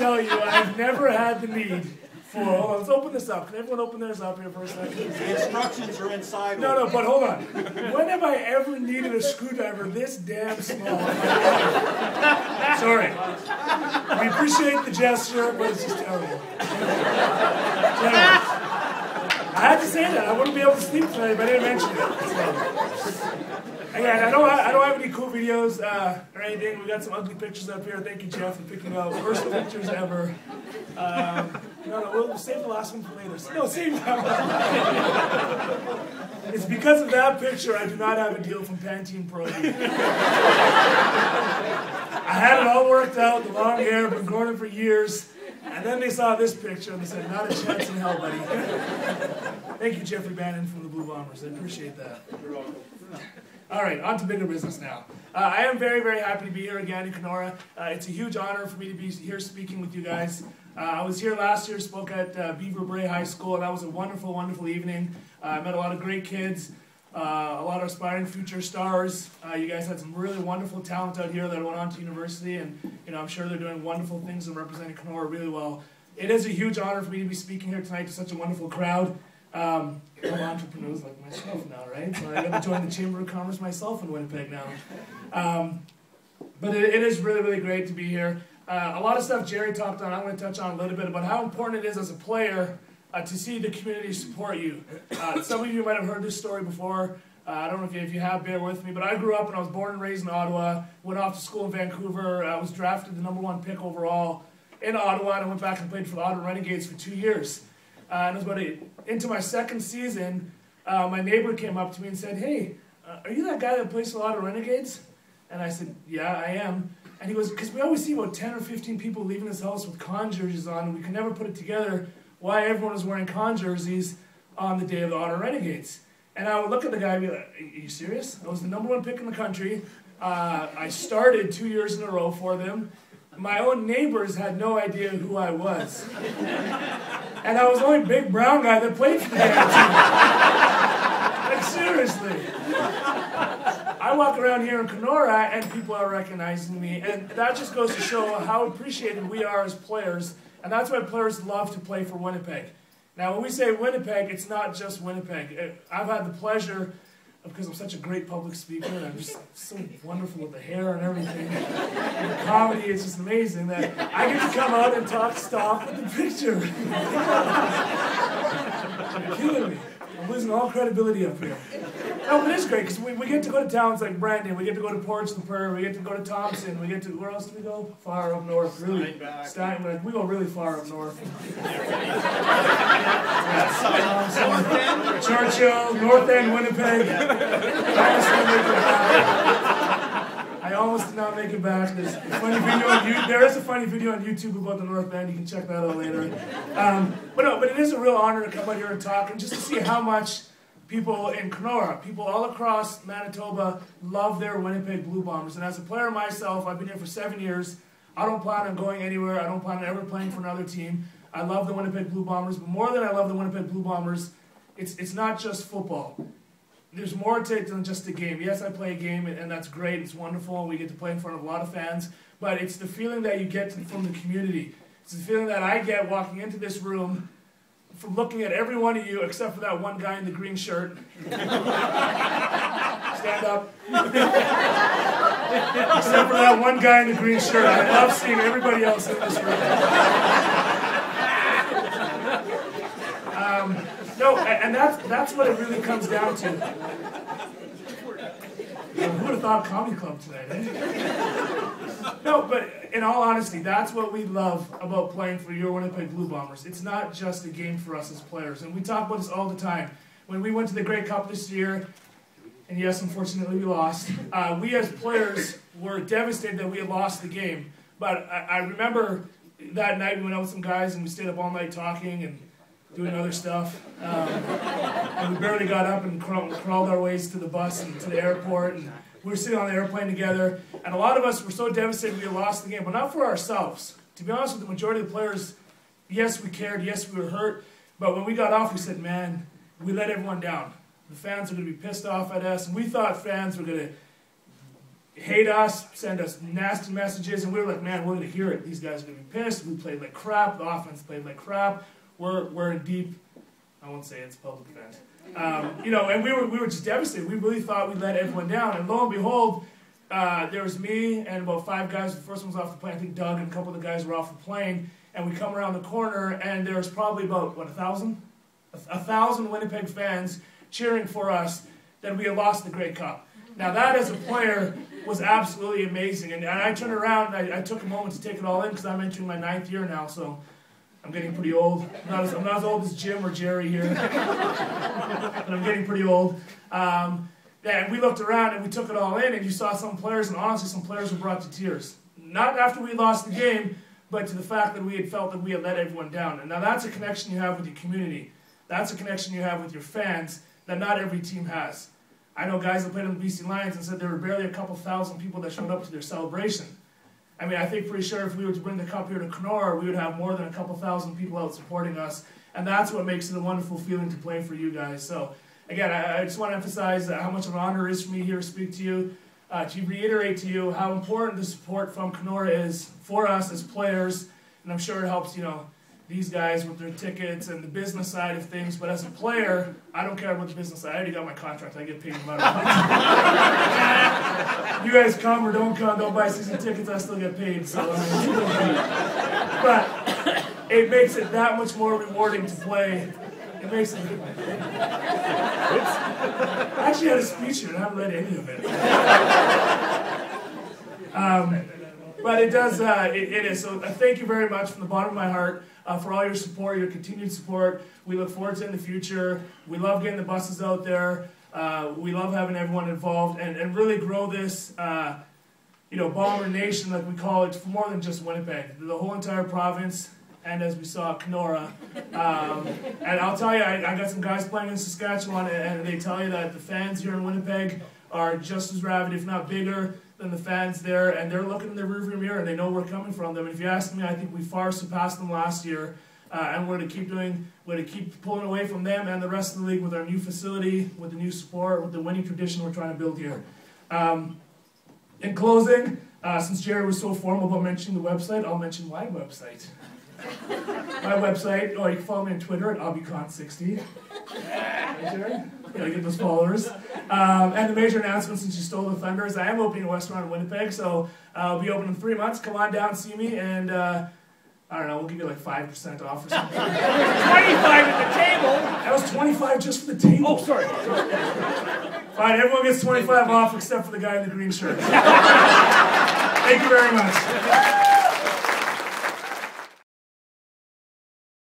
tell you, I've never had the need for, hold on, let's open this up. Can everyone open theirs up here for a second? The instructions are inside. No, but hold on. When have I ever needed a screwdriver this damn small? Sorry. We appreciate the gesture, but it's just terrible. I had to say that. I wouldn't be able to sleep tonight if I didn't mention it. So. Again, I don't have any cool videos or anything. We got some ugly pictures up here. Thank you, Jeff, for picking out worst pictures ever. No, we'll save the last one for later. No, save that one. It's because of that picture I do not have a deal from Pantene Pro. I had it all worked out, the long hair, been growing it for years. And then they saw this picture and they said, not a chance in hell, buddy. Thank you, Jeffrey Bannon from the Blue Bombers. I appreciate that. You're welcome. All right, on to bigger business now. I am very, very happy to be here again in Kenora. It's a huge honor for me to be here speaking with you guys. I was here last year, spoke at Beaver Brae High School, and that was a wonderful, wonderful evening. I met a lot of great kids, a lot of aspiring future stars. You guys had some really wonderful talent out here that went on to university, and I'm sure they're doing wonderful things and representing Kenora really well. It is a huge honor for me to be speaking here tonight to such a wonderful crowd. I'm entrepreneurs like myself now, right? So I got to join the Chamber of Commerce myself in Winnipeg now. But it is really, really great to be here. A lot of stuff Jerry talked on, I'm going to touch on a little bit about how important it is as a player to see the community support you. Some of you might have heard this story before. I don't know if you have, bear with me, but I grew up and I was born and raised in Ottawa, went off to school in Vancouver, I was drafted the #1 pick overall in Ottawa, and I went back and played for the Ottawa Renegades for 2 years. And it was into my second season, my neighbor came up to me and said, hey, are you that guy that plays for the Ottawa Renegades? And I said, yeah, I am. And he goes, because we always see about 10 or 15 people leaving this house with con jerseys on, and we can never put it together why everyone was wearing con jerseys on the day of the Ottawa Renegades. And I would look at the guy and be like, are you serious? I was the #1 pick in the country. I started 2 years in a row for them. My own neighbors had no idea who I was. And I was the only big brown guy that played for the team. Like, seriously. I walk around here in Kenora and people are recognizing me, and that just goes to show how appreciated we are as players, and that's why players love to play for Winnipeg. Now, when we say Winnipeg, it's not just Winnipeg. I've had the pleasure, because I'm such a great public speaker, and I'm just so wonderful with the hair and everything, and the comedy is just amazing, that I get to come out and talk stuff with the picture. You're killing me. I'm losing all credibility up here. No, but it's great, because we get to go to towns like Brandon, we get to go to Portsmouth, we get to go to Thompson, we get to, where else do we go? Far up north, really. Steinbach. We go really far up north. Churchill, North End, Winnipeg. I almost did not make it back. There's a funny video on YouTube. There is a funny video on YouTube about the North End. You can check that out later. But it is a real honor to come out here and talk, and just to see how much people in Kenora, people all across Manitoba, love their Winnipeg Blue Bombers. And as a player myself, I've been here for 7 years. I don't plan on going anywhere. I don't plan on ever playing for another team. I love the Winnipeg Blue Bombers, but more than I love the Winnipeg Blue Bombers, it's not just football. There's more to it than just a game. Yes, I play a game, and that's great. It's wonderful, and we get to play in front of a lot of fans. But it's the feeling that you get from the community. It's the feeling that I get walking into this room from looking at every one of you, except for that one guy in the green shirt. Stand up. Except for that one guy in the green shirt. I love seeing everybody else in this room. No, and that's what it really comes down to. Who would have thought comedy club tonight, eh? No, but in all honesty, that's what we love about playing for your Winnipeg Blue Bombers. It's not just a game for us as players, and we talk about this all the time. When we went to the Grey Cup this year, and yes, unfortunately we lost, we as players were devastated that we had lost the game. But I remember that night we went out with some guys and we stayed up all night talking and doing other stuff. And we barely got up and crawled our ways to the bus and to the airport. And we were sitting on the airplane together. And a lot of us were so devastated we had lost the game, but not for ourselves. To be honest with the majority of the players, yes, we cared, yes, we were hurt. But when we got off, we said, man, we let everyone down. The fans are going to be pissed off at us. And we thought fans were going to hate us, send us nasty messages, and we were like, man, we're going to hear it. These guys are going to be pissed. We played like crap. The offense played like crap. We're in deep, I won't say it's public event. You know, and we were just devastated. We really thought we'd let everyone down. And lo and behold, there was me and about 5 guys. The first one was off the plane. I think Doug and a couple of the guys were off the plane. And we come around the corner, and there's probably about, what, 1,000? 1,000 Winnipeg fans cheering for us that we had lost the Grey Cup. Now that, as a player, was absolutely amazing. And I turned around, and I took a moment to take it all in, because I'm entering my 9th year now, so I'm getting pretty old. I'm not as old as Jim or Jerry here, but I'm getting pretty old. Yeah, and we looked around, and we took it all in, and you saw some players, and honestly, some players were brought to tears. Not after we lost the game, but to the fact that we had felt that we had let everyone down. And now that's a connection you have with your community. That's a connection you have with your fans that not every team has. I know guys that played on the BC Lions and said there were barely a couple thousand people that showed up to their celebration. I mean, I think pretty sure if we were to bring the cup here to Kenora, we would have more than a couple thousand people out supporting us. And that's what makes it a wonderful feeling to play for you guys. So, again, I just want to emphasize how much of an honor it is for me here to speak to you, to reiterate to you how important the support from Kenora is for us as players. And I'm sure it helps, you know, these guys with their tickets and the business side of things. But as a player, I don't care about the business side. I already got my contract. I get paid no matter what. You guys come or don't come, don't buy season tickets, I still get paid. So, but it makes it that much more rewarding to play. It makes it. I actually had a speech here and I haven't read any of it. But it does, it is. So thank you very much from the bottom of my heart for all your support, your continued support. We look forward to it in the future. We love getting the buses out there. We love having everyone involved and really grow this, you know, Bomber Nation, like we call it, for more than just Winnipeg. The whole entire province, and as we saw, Kenora. And I'll tell you, I got some guys playing in Saskatchewan, and they tell you that the fans here in Winnipeg are just as rabid, if not bigger, than the fans there, and they're looking in their rearview mirror and they know we're coming from them. And if you ask me, I think we far surpassed them last year, and we're going to keep pulling away from them and the rest of the league with our new facility, with the new support, with the winning tradition we're trying to build here. In closing, since Jerry was so formal about mentioning the website, I'll mention my website. My website, oh, you can follow me on Twitter at Obby Khan 60. Right, Jerry? Gotta get those followers. And the major announcement, since you stole the thunder, is I am opening a restaurant in Winnipeg, so I'll be open in 3 months. Come on down, see me, and I don't know, we'll give you like 5% off or something. 25 at the table. That was 25 just for the table. Oh, sorry. Fine, everyone gets 25 off except for the guy in the green shirt. Thank you very much.